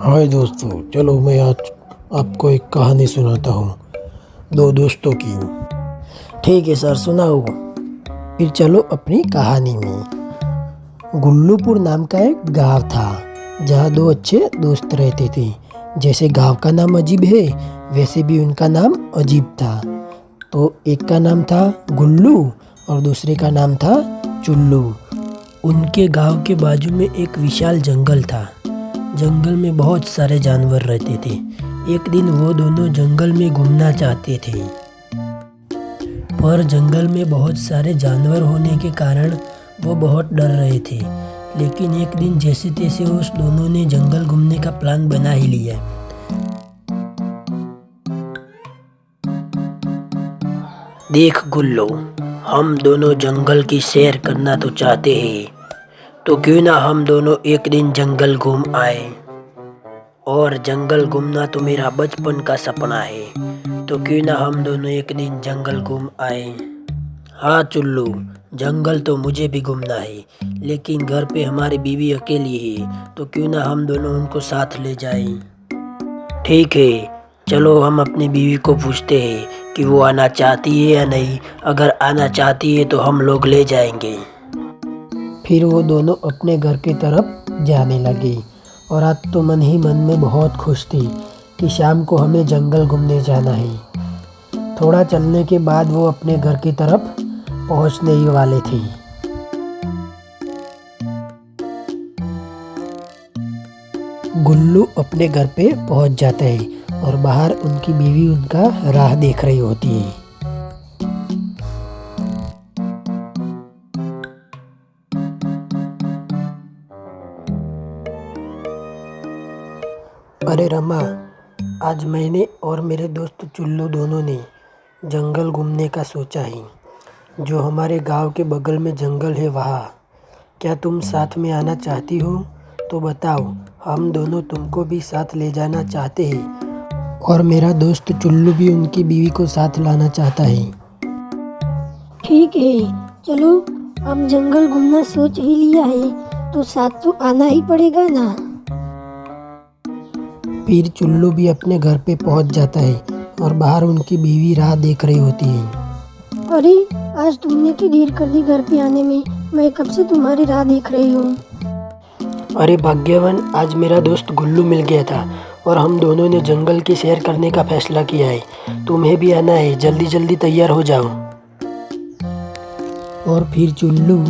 हाय दोस्तों, चलो मैं आज आपको एक कहानी सुनाता हूँ दो दोस्तों की। ठीक है सर, सुनाओ। फिर चलो अपनी कहानी में। गुल्लूपुर नाम का एक गांव था जहाँ दो अच्छे दोस्त रहते थे। जैसे गांव का नाम अजीब है, वैसे भी उनका नाम अजीब था। तो एक का नाम था गुल्लू और दूसरे का नाम था चुल्लू। उनके गांव के बाजू में एक विशाल जंगल था। जंगल में बहुत सारे जानवर रहते थे। एक दिन वो दोनों जंगल में घूमना चाहते थे, पर जंगल में बहुत सारे जानवर होने के कारण वो बहुत डर रहे थे। लेकिन एक दिन जैसे तैसे उस दोनों ने जंगल घूमने का प्लान बना ही लिया। देख गुल्लो, हम दोनों जंगल की सैर करना तो चाहते हैं, तो क्यों ना हम दोनों एक दिन जंगल घूम आए। और जंगल घूमना तो मेरा बचपन का सपना है, तो क्यों ना हम दोनों एक दिन जंगल घूम आए। हाँ चुल्लू, जंगल तो मुझे भी घूमना है, लेकिन घर पे हमारी बीवी अकेली है, तो क्यों ना हम दोनों उनको साथ ले जाएं। ठीक है, चलो हम अपनी बीवी को पूछते हैं कि वो आना चाहती है या नहीं। अगर आना चाहती है तो हम लोग ले जाएंगे। फिर वो दोनों अपने घर की तरफ जाने लगे और आज तो मन ही मन में बहुत खुश थी कि शाम को हमें जंगल घूमने जाना है। थोड़ा चलने के बाद वो अपने घर की तरफ पहुंचने ही वाले थे। गुल्लू अपने घर पे पहुंच जाता है और बाहर उनकी बीवी उनका राह देख रही होती है। अरे रमा, आज मैंने और मेरे दोस्त चुल्लू दोनों ने जंगल घूमने का सोचा है। जो हमारे गांव के बगल में जंगल है वहाँ। क्या तुम साथ में आना चाहती हो? तो बताओ, हम दोनों तुमको भी साथ ले जाना चाहते हैं और मेरा दोस्त चुल्लू भी उनकी बीवी को साथ लाना चाहता है। ठीक है, चलो। अब जंगल घूमना सोच ही लिया है तो साथ तो आना ही पड़ेगा ना। फिर चुल्लू भी अपने घर पे पहुंच जाता है और बाहर उनकी बीवी राह देख रही होती है। अरे, आज तुमने की देर कर दी घर पे आने में। मैं कब से तुम्हारी राह देख रही हूँ। अरे भाग्यवान, आज मेरा दोस्त गुल्लू मिल गया था और हम दोनों ने जंगल की सैर करने का फैसला किया है। तुम्हें भी आना है, जल्दी जल्दी तैयार हो जाओ। और फिर चुल्लू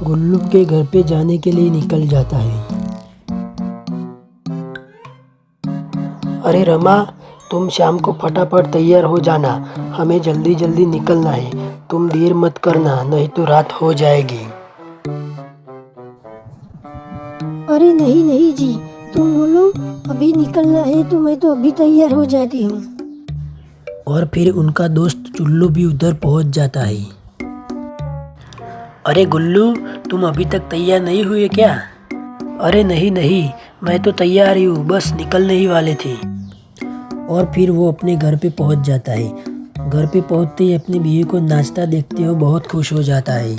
गुल्लू के घर पे जाने के लिए निकल जाता है। अरे रमा, तुम शाम को फटाफट तैयार हो जाना, हमें जल्दी जल्दी निकलना है। तुम देर मत करना, नहीं तो रात हो जाएगी। अरे नहीं नहीं जी, तुम बोलो अभी निकलना है तो मैं तो अभी तैयार हो जाती हूँ। और फिर उनका दोस्त चुल्लू भी उधर पहुंच जाता है। अरे गुल्लू, तुम अभी तक तैयार नहीं हुए क्या? अरे नहीं नहीं, मैं तो तैयार ही हूँ, बस निकलने ही वाले थे। और फिर वो अपने घर पे पहुंच जाता है। घर पे पहुंचते ही अपनी बीवी को नाचता देखते हुए बहुत खुश हो जाता है।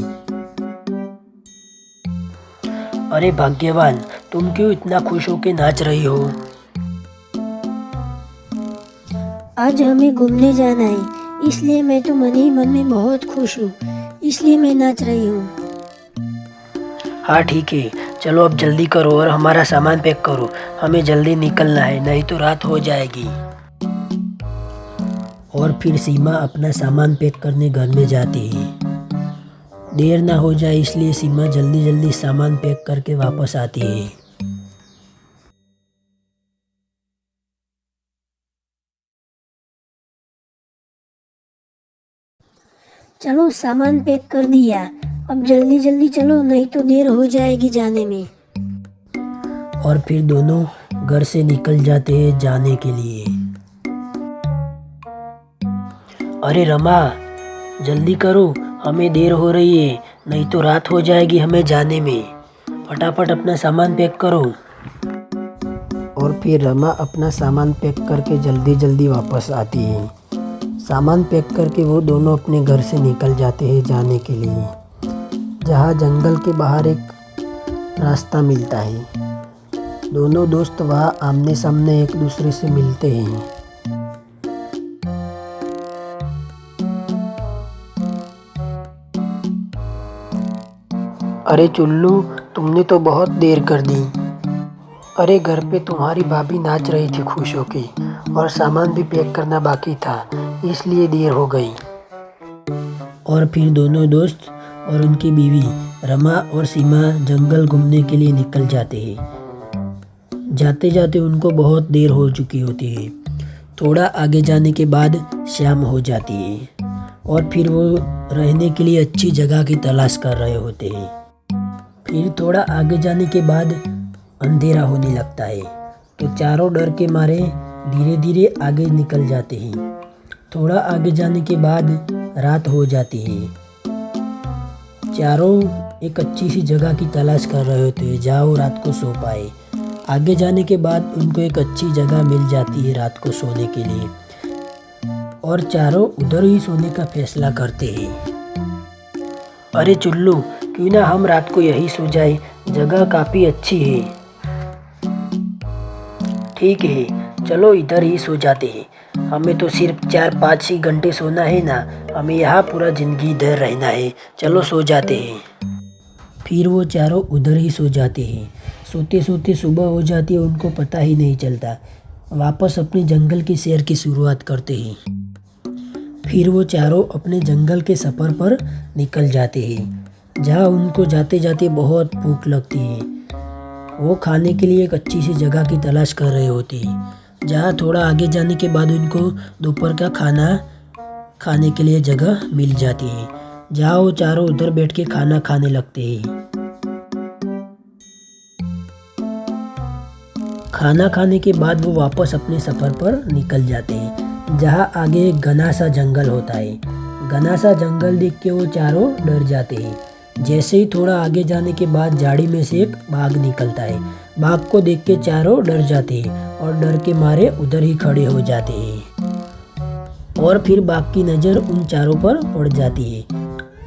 अरे भाग्यवान, तुम क्यों इतना खुश होके नाच रही हो? आज हमें घूमने जाना है, इसलिए मैं तो मन ही मन में बहुत खुश हूँ, इसलिए मैं नाच रही हूँ। हाँ ठीक है, चलो अब जल्दी करो और हमारा सामान पैक करो। हमें जल्दी निकलना है, नहीं तो रात हो जाएगी। और फिर सीमा अपना सामान पैक करने घर में जाती है। देर ना हो जाए इसलिए सीमा जल्दी जल्दी सामान पैक करके वापस आती है। चलो, सामान पैक कर दिया, अब जल्दी जल्दी चलो, नहीं तो देर हो जाएगी जाने में। और फिर दोनों घर से निकल जाते हैं जाने के लिए। अरे रमा, जल्दी करो, हमें देर हो रही है, नहीं तो रात हो जाएगी हमें जाने में। फटाफट अपना सामान पैक करो। और फिर रमा अपना सामान पैक करके जल्दी जल्दी वापस आती है। सामान पैक करके वो दोनों अपने घर से निकल जाते हैं जाने के लिए, जहाँ जंगल के बाहर एक रास्ता मिलता है। दोनों दोस्त वहाँ आमने सामने एक दूसरे से मिलते हैं। अरे चुल्लू, तुमने तो बहुत देर कर दी। अरे घर पे तुम्हारी भाभी नाच रही थी खुश होके, और सामान भी पैक करना बाकी था, इसलिए देर हो गई। और फिर दोनों दोस्त और उनकी बीवी रमा और सीमा जंगल घूमने के लिए निकल जाते हैं। जाते जाते उनको बहुत देर हो चुकी होती है। थोड़ा आगे जाने के बाद शाम हो जाती है और फिर वो रहने के लिए अच्छी जगह की तलाश कर रहे होते हैं। फिर थोड़ा आगे जाने के बाद अंधेरा होने लगता है, तो चारों डर के मारे धीरे धीरे आगे निकल जाते हैं। थोड़ा आगे जाने के बाद रात हो जाती है। चारों एक अच्छी सी जगह की तलाश कर रहे होते हैं जहाँ वो रात को सो पाए। आगे जाने के बाद उनको एक अच्छी जगह मिल जाती है रात को सोने के लिए, और चारों उधर ही सोने का फैसला करते हैं। अरे चुल्लू, क्यों ना हम रात को यही सो जाए, जगह काफ़ी अच्छी है। ठीक है, चलो इधर ही सो जाते हैं। हमें तो सिर्फ 4-5 ही घंटे सोना है ना, हमें यहाँ पूरा ज़िंदगी इधर रहना है। चलो सो जाते हैं। फिर वो चारों उधर ही सो जाते हैं। सोते सोते सुबह हो जाती है, उनको पता ही नहीं चलता। वापस अपने जंगल की सैर की शुरुआत करते हैं। फिर वो चारों अपने जंगल के सफ़र पर निकल जाते हैं, जहाँ उनको जाते जाते बहुत भूख लगती है। वो खाने के लिए एक अच्छी सी जगह की तलाश कर रहे होते हैं, जहाँ थोड़ा आगे जाने के बाद उनको दोपहर का खाना खाने के लिए जगह मिल जाती है, जहाँ वो चारों उधर बैठ के खाना खाने लगते हैं। खाना खाने के बाद वो वापस अपने सफ़र पर निकल जाते हैं, जहाँ आगे एक घना सा जंगल होता है। घना सा जंगल देख के वो चारों डर जाते हैं। जैसे ही थोड़ा आगे जाने के बाद झाड़ी में से एक बाघ निकलता है। बाघ को देख के चारों डर जाते हैं और डर के मारे उधर ही खड़े हो जाते हैं। और फिर बाघ की नज़र उन चारों पर पड़ जाती है।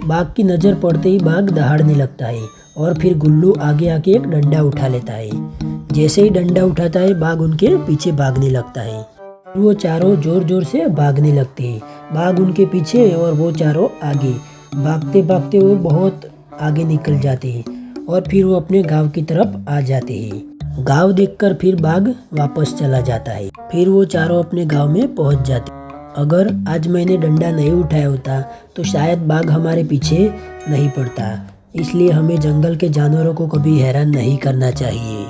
बाघ की नज़र पड़ते ही बाघ दहाड़ने लगता है और फिर गुल्लू आगे आके एक डंडा उठा लेता है। जैसे ही डंडा उठाता है, बाघ उनके पीछे भागने लगता है। वो चारों जोर जोर से भागने लगते हैं। बाघ उनके पीछे और वो चारों आगे। भागते भागते वो बहुत आगे निकल जाते हैं और फिर वो अपने गांव की तरफ आ जाते हैं। गांव देखकर फिर बाघ वापस चला जाता है। फिर वो चारों अपने गांव में पहुंच जाते हैं। अगर आज मैंने डंडा नहीं उठाया होता तो शायद बाघ हमारे पीछे नहीं पड़ता। इसलिए हमें जंगल के जानवरों को कभी हैरान नहीं करना चाहिए।